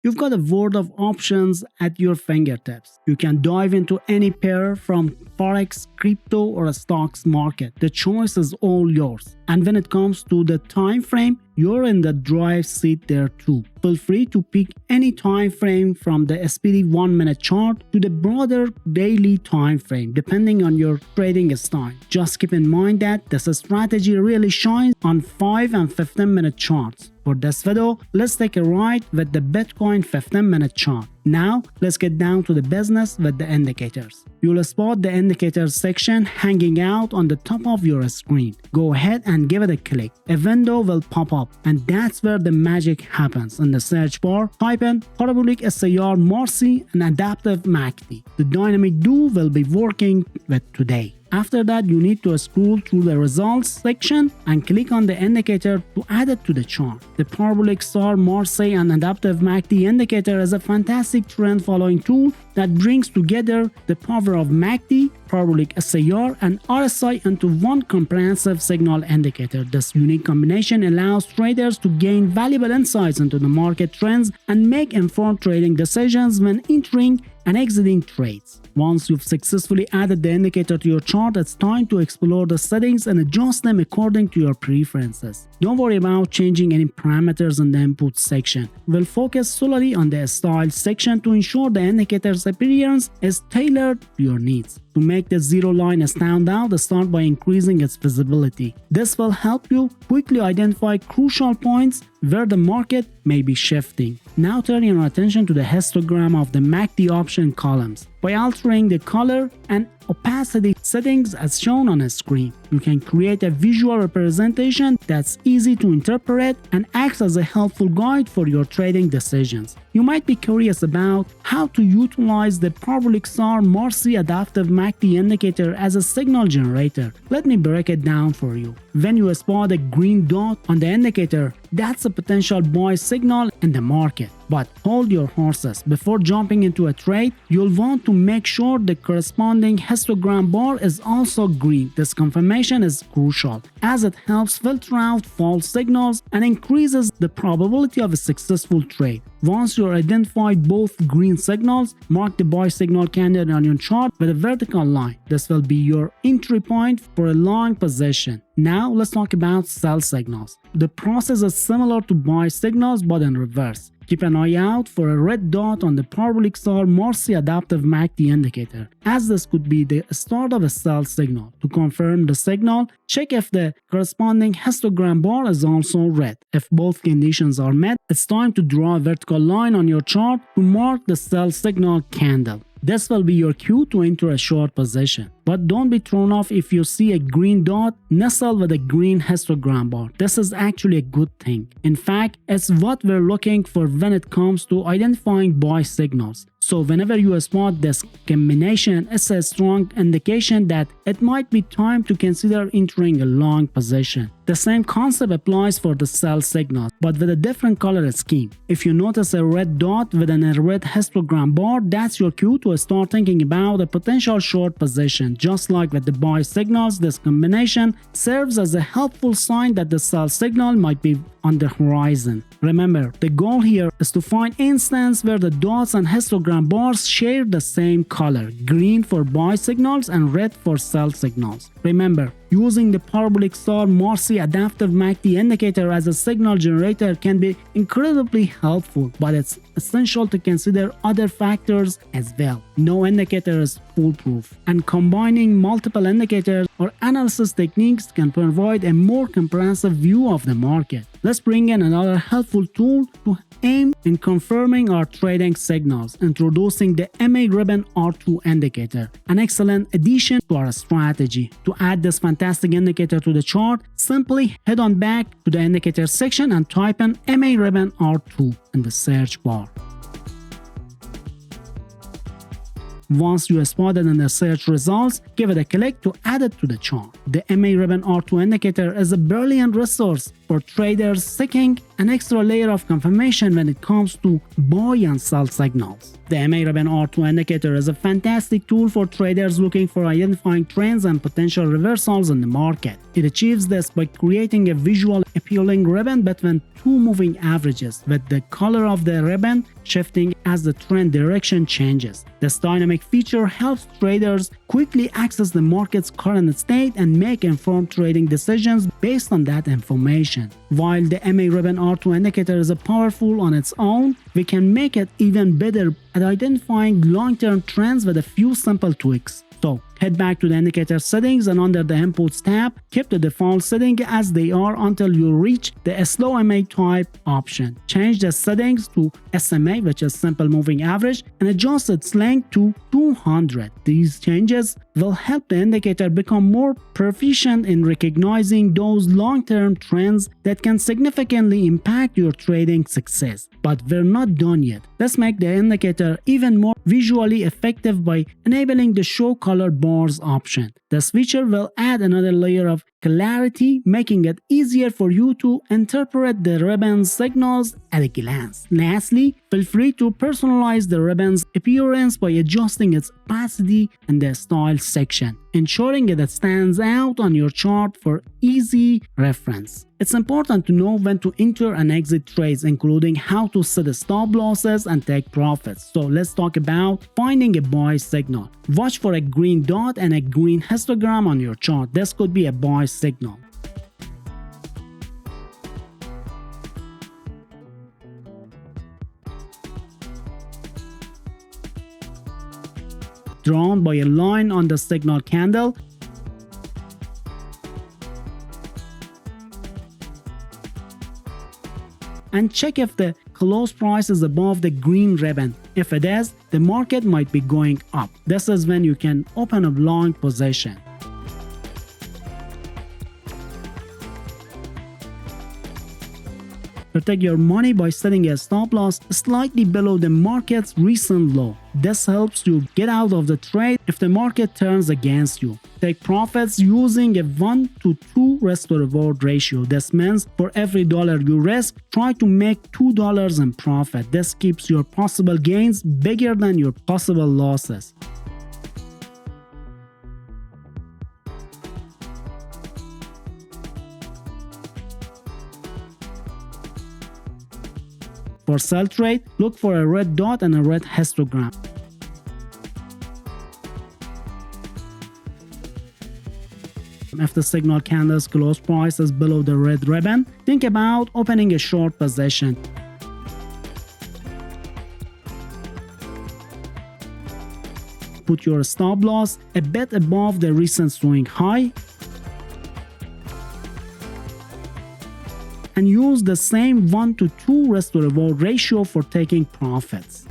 you've got a world of options at your fingertips. You can dive into any pair from Forex, crypto, or a stocks market. The choice is all yours. And when it comes to the time frame, you're in the driver's seat there too. Feel free to pick any time frame from the SPD 1-minute chart to the broader daily time frame depending on your trading style. Just keep in mind that this strategy really shines on 5 and 15-minute charts. For this video, let's take a ride with the Bitcoin 15-minute chart. Now, let's get down to the business with the indicators. You'll spot the indicators section hanging out on the top of your screen. Go ahead and give it a click. A window will pop up, and that's where the magic happens. In the search bar, type in Parabolic SAR Marcy and Adaptive MACD. The dynamic duo will be working with today. After that, you need to scroll through the results section and click on the indicator to add it to the chart. The Parabolic SAR Marcy and Adaptive MACD indicator is a fantastic trend following tool that brings together the power of MACD, Parabolic SAR, and RSI into one comprehensive signal indicator. This unique combination allows traders to gain valuable insights into the market trends and make informed trading decisions when entering and exiting trades. Once you've successfully added the indicator to your chart, it's time to explore the settings and adjust them according to your preferences. Don't worry about changing any parameters in the input section. We'll focus solely on the style section to ensure the indicator's appearance is tailored to your needs. To make the zero line stand out, start by increasing its visibility. This will help you quickly identify crucial points where the market may be shifting. Now turn your attention to the histogram of the MACD option columns. By altering the color and opacity settings as shown on a screen, you can create a visual representation that's easy to interpret and acts as a helpful guide for your trading decisions. You might be curious about how to utilize the Parabolic SAR Marcy Adaptive MACD indicator as a signal generator. Let me break it down for you. When you spot a green dot on the indicator, that's a potential buy signal in the market. But hold your horses. Before jumping into a trade, you'll want to make sure the corresponding histogram bar is also green. This confirmation is crucial as it helps filter out false signals and increases the probability of a successful trade. Once you identified both green signals, mark the buy signal candle on your chart with a vertical line. This will be your entry point for a long position. Now let's talk about sell signals. The process is similar to buy signals but in reverse. Keep an eye out for a red dot on the Parabolic SAR Marcy Adaptive MACD indicator, as this could be the start of a sell signal. To confirm the signal, check if the corresponding histogram bar is also red. If both conditions are met, it's time to draw a vertical line on your chart to mark the sell signal candle. This will be your cue to enter a short position. But don't be thrown off if you see a green dot nestled with a green histogram bar. This is actually a good thing. In fact, it's what we're looking for when it comes to identifying buy signals. So whenever you spot this combination, it's a strong indication that it might be time to consider entering a long position. The same concept applies for the sell signal, but with a different color scheme. If you notice a red dot with a red histogram bar, that's your cue to start thinking about a potential short position. Just like with the buy signals, this combination serves as a helpful sign that the sell signal might be on the horizon. Remember, the goal here is to find instances where the dots and histogram bars share the same color, green for buy signals and red for sell signals. Remember, using the Parabolic SAR Marcy Adaptive MACD indicator as a signal generator can be incredibly helpful, but it's essential to consider other factors as well. No indicator is foolproof, and combining multiple indicators or analysis techniques can provide a more comprehensive view of the market. Let's bring in another helpful tool to aim in confirming our trading signals, introducing the MA Ribbon R2 indicator, an excellent addition to our strategy. To add this fantastic indicator to the chart, simply head on back to the indicator section and type in MA Ribbon R2 in the search bar. Once you spot it in the search results, give it a click to add it to the chart. The MA Ribbon R2 indicator is a brilliant resource for traders seeking an extra layer of confirmation when it comes to buy and sell signals. The MA Ribbon R2 indicator is a fantastic tool for traders looking for identifying trends and potential reversals in the market. It achieves this by creating a visual appealing ribbon between two moving averages, with the color of the ribbon shifting as the trend direction changes. This dynamic feature helps traders quickly access the market's current state and make informed trading decisions based on that information. While the MA Ribbon R2 indicator is powerful on its own, we can make it even better at identifying long-term trends with a few simple tweaks. So, head back to the indicator settings and under the Inputs tab, keep the default setting as they are until you reach the Slow MA type option. Change the settings to SMA, which is Simple Moving Average, and adjust its length to 200. These changes will help the indicator become more proficient in recognizing those long-term trends that can significantly impact your trading success. But we're not done yet. Let's make the indicator even more visually effective by enabling the Show Color Bars option. This feature will add another layer of clarity, making it easier for you to interpret the ribbon's signals at a glance. Lastly, feel free to personalize the ribbon's appearance by adjusting its opacity in the Style section, ensuring that it stands out on your chart for easy reference. It's important to know when to enter and exit trades, including how to set stop losses and take profits. So let's talk about finding a buy signal. Watch for a green dot and a green histogram on your chart. This could be a buy signal. Drawn by a line on the signal candle. And check if the close price is above the green ribbon. If it is, the market might be going up. This is when you can open a long position. Protect your money by setting a stop loss slightly below the market's recent low. This helps you get out of the trade if the market turns against you. Take profits using a 1 to 2 risk to reward ratio. This means for every dollar you risk, try to make $2 in profit. This keeps your possible gains bigger than your possible losses. For sell trade, look for a red dot and a red histogram. If the signal candle's close price is below the red ribbon, think about opening a short position. Put your stop loss a bit above the recent swing high. And use the same 1 to 2 risk to reward ratio for taking profits.